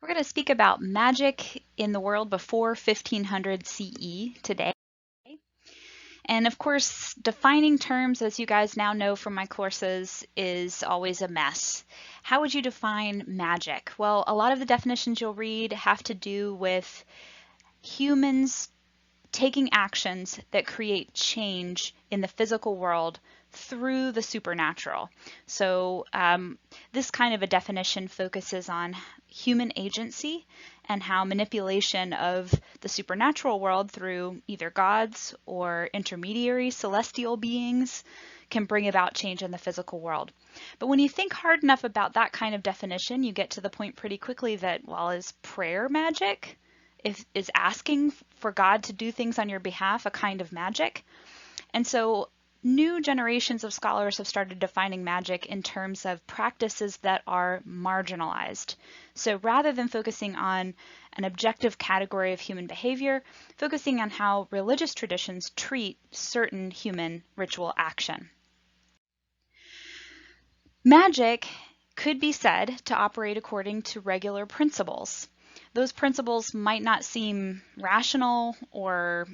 We're going to speak about magic in the world before 1500 CE today. And of course, defining terms, as you guys now know from my courses, is always a mess. How would you define magic? Well, a lot of the definitions you'll read have to do with humans taking actions that create change in the physical world through the supernatural. So this kind of a definition focuses on human agency and how manipulation of the supernatural world through either gods or intermediary celestial beings can bring about change in the physical world. But when you think hard enough about that kind of definition, you get to the point pretty quickly that, well, is prayer magic? Is asking for God to do things on your behalf a kind of magic? And so new generations of scholars have started defining magic in terms of practices that are marginalized. So rather than focusing on an objective category of human behavior, focusing on how religious traditions treat certain human ritual action. Magic could be said to operate according to regular principles. Those principles might not seem rational or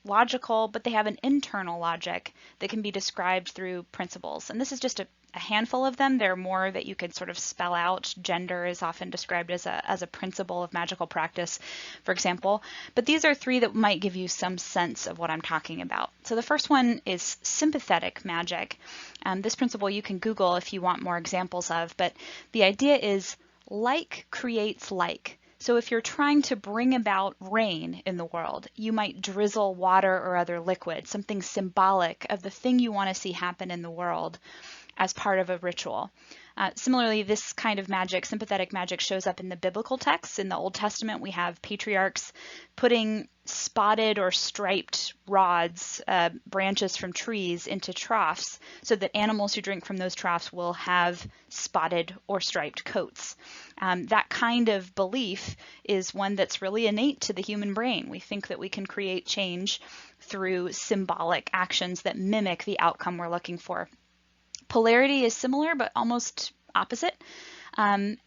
logical, but they have an internal logic that can be described through principles. And this is just a handful of them. There are more that you could sort of spell out. Gender is often described as a principle of magical practice, for example. But these are three that might give you some sense of what I'm talking about. So the first one is sympathetic magic. This principle you can Google if you want more examples of, but the idea is like creates like. So if you're trying to bring about rain in the world, you might drizzle water or other liquid, something symbolic of the thing you want to see happen in the world as part of a ritual. Similarly, this kind of magic, sympathetic magic, shows up in the biblical texts. In the Old Testament, we have patriarchs putting spotted or striped rods, branches from trees, into troughs so that animals who drink from those troughs will have spotted or striped coats. That kind of belief is one that's really innate to the human brain. We think that we can create change through symbolic actions that mimic the outcome we're looking for. Polarity is similar, but almost opposite.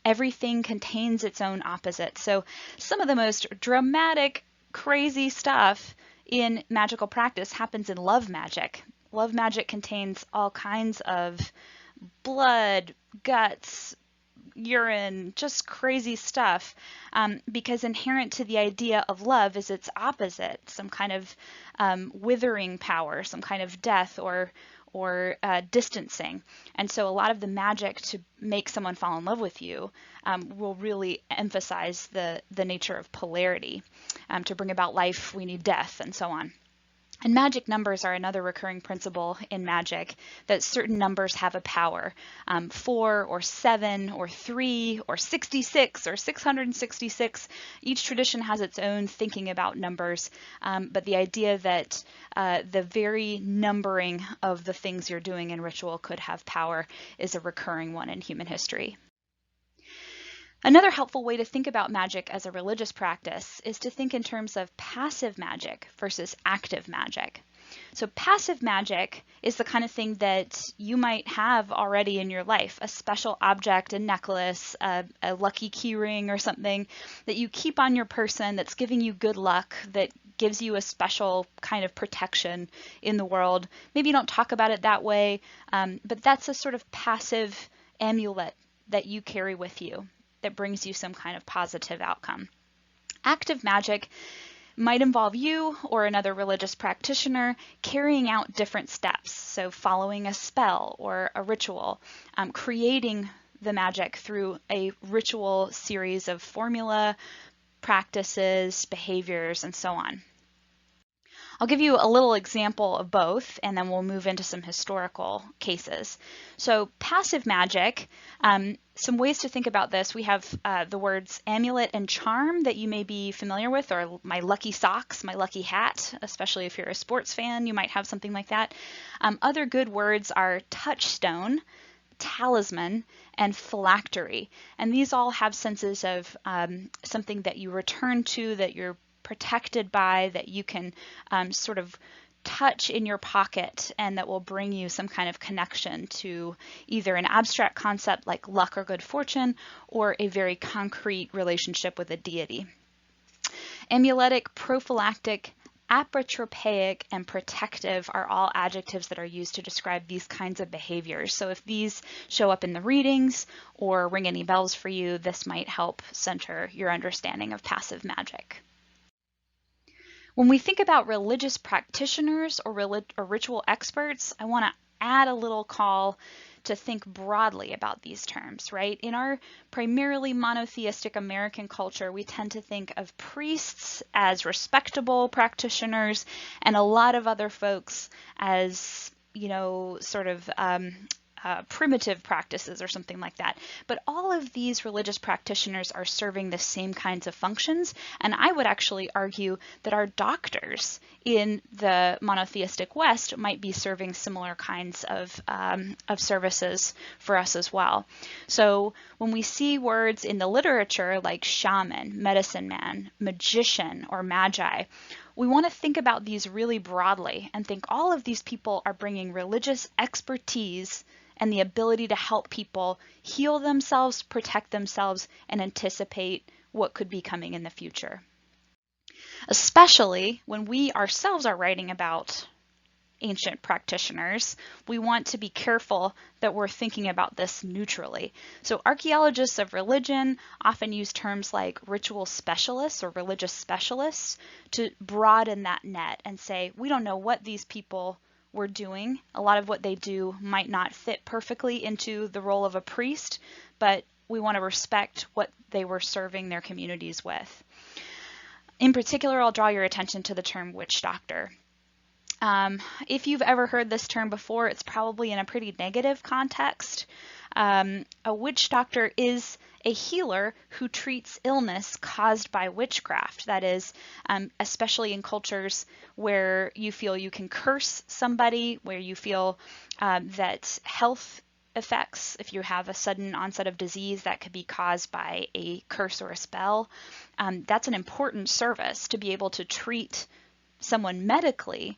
Everything contains its own opposite. So some of the most dramatic, crazy stuff in magical practice happens in love magic. Love magic contains all kinds of blood, guts, urine, just crazy stuff, because inherent to the idea of love is its opposite, some kind of withering power, some kind of death or distancing. And so a lot of the magic to make someone fall in love with you will really emphasize the nature of polarity. To bring about life, we need death, and so on. And magic numbers are another recurring principle in magic, that certain numbers have a power. 4 or 7 or 3 or 66 or 666. Each tradition has its own thinking about numbers, but the idea that the very numbering of the things you're doing in ritual could have power is a recurring one in human history. Another helpful way to think about magic as a religious practice is to think in terms of passive magic versus active magic. So passive magic is the kind of thing that you might have already in your life, a special object, a necklace, a lucky key ring or something that you keep on your person that's giving you good luck, that gives you a special kind of protection in the world. Maybe you don't talk about it that way, but that's a sort of passive amulet that you carry with you that brings you some kind of positive outcome. Active magic might involve you or another religious practitioner carrying out different steps. So following a spell or a ritual, creating the magic through a ritual series of formula, practices, behaviors, and so on. I'll give you a little example of both, and then we'll move into some historical cases. So passive magic, some ways to think about this. We have the words amulet and charm that you may be familiar with, or my lucky socks, my lucky hat, especially if you're a sports fan, you might have something like that. Other good words are touchstone, talisman, and phylactery. And these all have senses of something that you return to, that you're protected by, that you can sort of touch in your pocket and that will bring you some kind of connection to either an abstract concept like luck or good fortune or a very concrete relationship with a deity. Amuletic, prophylactic, apotropaic, and protective are all adjectives that are used to describe these kinds of behaviors. So if these show up in the readings or ring any bells for you, this might help center your understanding of passive magic. When we think about religious practitioners or ritual experts, I want to add a little call to think broadly about these terms, right? In our primarily monotheistic American culture, we tend to think of priests as respectable practitioners and a lot of other folks as, sort of primitive practices or something like that. But all of these religious practitioners are serving the same kinds of functions, and I would actually argue that our doctors in the monotheistic West might be serving similar kinds of services for us as well. So when we see words in the literature like shaman, medicine man, magician, or magi, we want to think about these really broadly and think all of these people are bringing religious expertise and the ability to help people heal themselves, protect themselves, and anticipate what could be coming in the future. Especially when we ourselves are writing about ancient practitioners, we want to be careful that we're thinking about this neutrally. So archaeologists of religion often use terms like ritual specialists or religious specialists to broaden that net and say, we don't know what these people were doing. A lot of what they do might not fit perfectly into the role of a priest, but we want to respect what they were serving their communities with. In particular, I'll draw your attention to the term witch doctor. If you've ever heard this term before, it's probably in a pretty negative context. A witch doctor is a healer who treats illness caused by witchcraft. That is, especially in cultures where you feel you can curse somebody, where you feel that health effects, if you have a sudden onset of disease that could be caused by a curse or a spell, that's an important service to be able to treat someone medically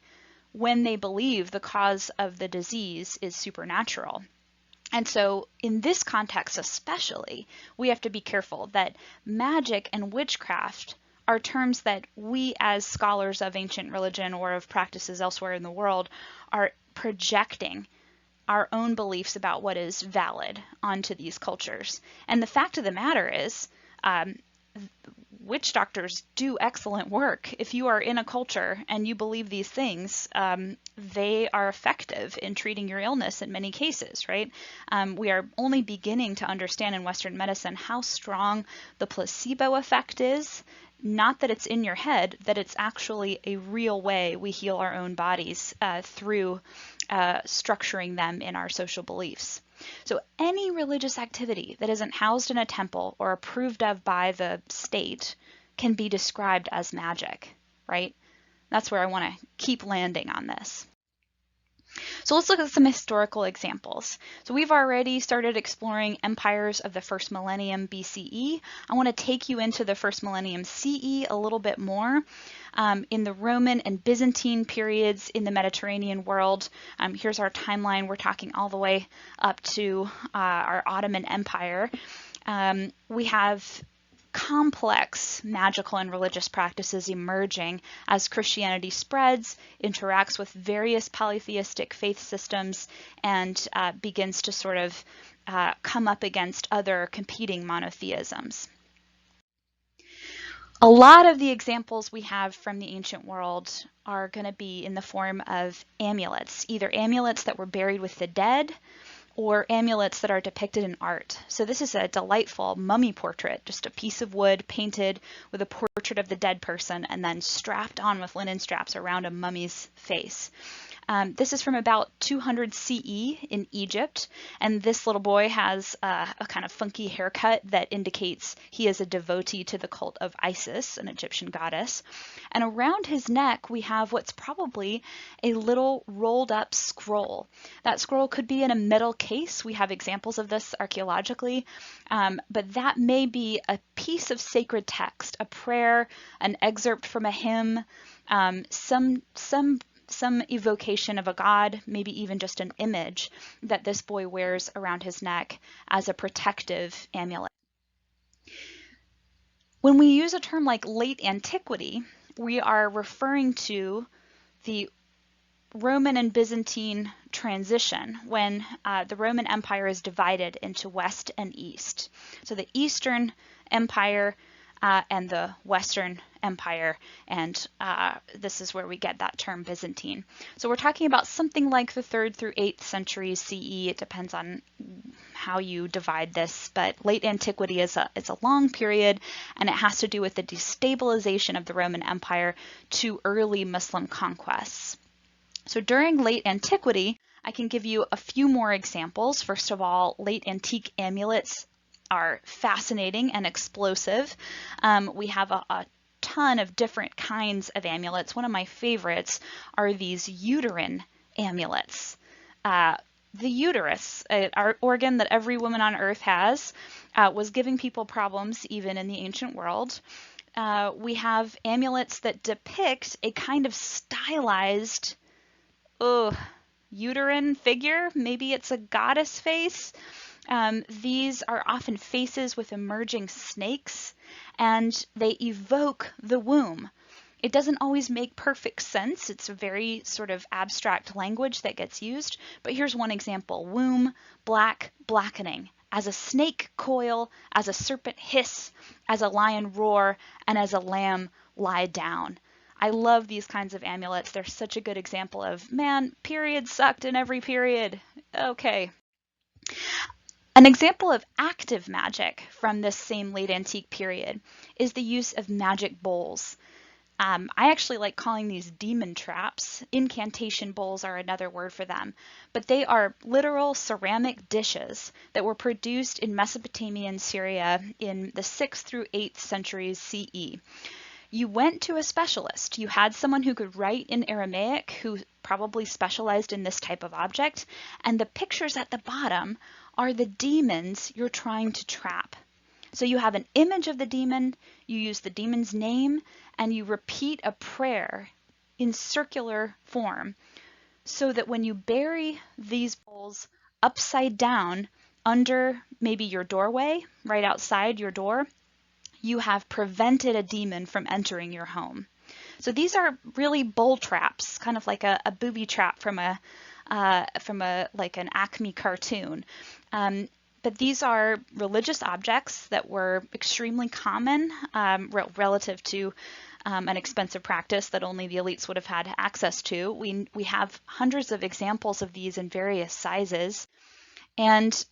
when they believe the cause of the disease is supernatural. And so in this context especially, we have to be careful that magic and witchcraft are terms that we as scholars of ancient religion or of practices elsewhere in the world are projecting our own beliefs about what is valid onto these cultures. And the fact of the matter is, witch doctors do excellent work. If you are in a culture and you believe these things, they are effective in treating your illness in many cases, right? We are only beginning to understand in Western medicine how strong the placebo effect is. Not that it's in your head, that it's actually a real way we heal our own bodies through structuring them in our social beliefs. So any religious activity that isn't housed in a temple or approved of by the state can be described as magic, right? That's where I want to keep landing on this. So let's look at some historical examples. So we've already started exploring empires of the first millennium BCE. I want to take you into the first millennium CE a little bit more. In the Roman and Byzantine periods in the Mediterranean world, here's our timeline. We're talking all the way up to our Ottoman Empire. We have complex magical and religious practices emerging as Christianity spreads, interacts with various polytheistic faith systems, and begins to sort of come up against other competing monotheisms. A lot of the examples we have from the ancient world are going to be in the form of amulets, either amulets that were buried with the dead or amulets that are depicted in art. So this is a delightful mummy portrait, just a piece of wood painted with a portrait of the dead person and then strapped on with linen straps around a mummy's face. This is from about 200 CE in Egypt, and this little boy has a kind of funky haircut that indicates he is a devotee to the cult of Isis, an Egyptian goddess. And around his neck, we have what's probably a little rolled up scroll. That scroll could be in a metal case. We have examples of this archaeologically, but that may be a piece of sacred text, a prayer, an excerpt from a hymn, some some evocation of a god, maybe even just an image that this boy wears around his neck as a protective amulet. When we use a term like late antiquity, we are referring to the Roman and Byzantine transition when the Roman Empire is divided into West and East. So the Eastern Empire and the Western Empire, and this is where we get that term Byzantine. So we're talking about something like the 3rd through 8th centuries CE. It depends on how you divide this, but late antiquity is a long period, and it has to do with the destabilization of the Roman Empire to early Muslim conquests. So during late antiquity, I can give you a few more examples. First of all, late antique amulets are fascinating and explosive. We have a ton of different kinds of amulets. One of my favorites are these uterine amulets. The uterus, our organ that every woman on earth has, was giving people problems even in the ancient world. We have amulets that depict a kind of stylized uterine figure. Maybe it's a goddess face. These are often faces with emerging snakes, and they evoke the womb. It doesn't always make perfect sense. It's a very sort of abstract language that gets used, but here's one example. Womb, black, blackening. As a snake coil, as a serpent hiss, as a lion roar, and as a lamb lie down. I love these kinds of amulets. They're such a good example of, man, periods sucked in every period. Okay. An example of active magic from this same late antique period is the use of magic bowls. I actually like calling these demon traps. Incantation bowls are another word for them, but they are literal ceramic dishes that were produced in Mesopotamia and Syria in the 6th through 8th centuries CE. You went to a specialist. You had someone who could write in Aramaic, who probably specialized in this type of object, and the pictures at the bottom are the demons you're trying to trap. So you have an image of the demon, you use the demon's name, and you repeat a prayer in circular form so that when you bury these bowls upside down under maybe your doorway, right outside your door, you have prevented a demon from entering your home. So these are really bowl traps, kind of like a booby trap from a like an Acme cartoon. But these are religious objects that were extremely common relative to an expensive practice that only the elites would have had access to. We have hundreds of examples of these in various sizes, and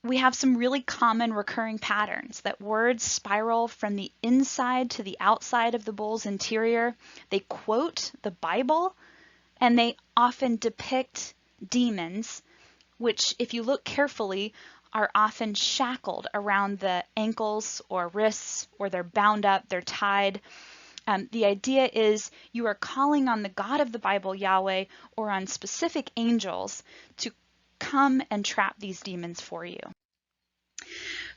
we have some really common recurring patterns that words spiral from the inside to the outside of the bowl's interior. They quote the Bible, and they often depict demons, which, if you look carefully, are often shackled around the ankles or wrists, or they're bound up, they're tied. The idea is you are calling on the God of the Bible, Yahweh, or on specific angels to come and trap these demons for you.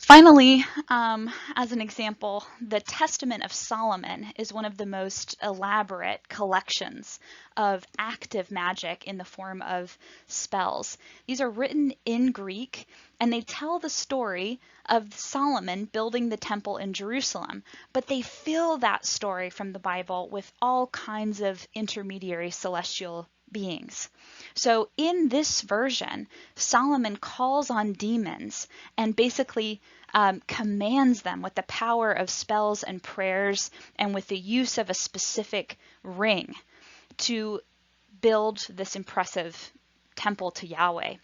Finally, as an example, the Testament of Solomon is one of the most elaborate collections of active magic in the form of spells. These are written in Greek, and they tell the story of Solomon building the temple in Jerusalem, but they fill that story from the Bible with all kinds of intermediary celestial beings. So in this version, Solomon calls on demons and basically commands them with the power of spells and prayers and with the use of a specific ring to build this impressive temple to Yahweh.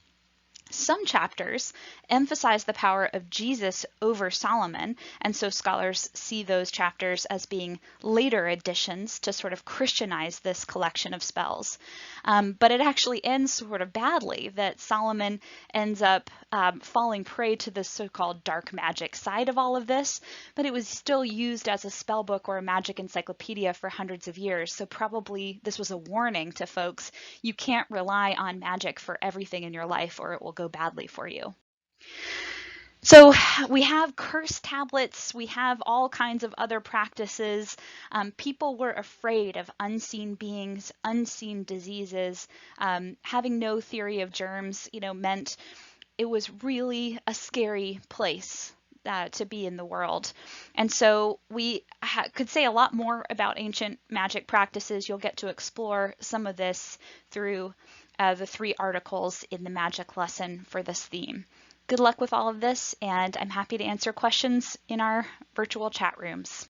Some chapters emphasize the power of Jesus over Solomon, and so scholars see those chapters as being later additions to sort of Christianize this collection of spells. But it actually ends sort of badly, that Solomon ends up falling prey to the so-called dark magic side of all of this, but it was still used as a spell book or a magic encyclopedia for hundreds of years, so probably this was a warning to folks. You can't rely on magic for everything in your life, or it will go badly for you. So we have curse tablets, we have all kinds of other practices. People were afraid of unseen beings, unseen diseases. Having no theory of germs, meant it was really a scary place to be in the world. And so we could say a lot more about ancient magic practices. You'll get to explore some of this through the 3 articles in the magic lesson for this theme. Good luck with all of this, and I'm happy to answer questions in our virtual chat rooms.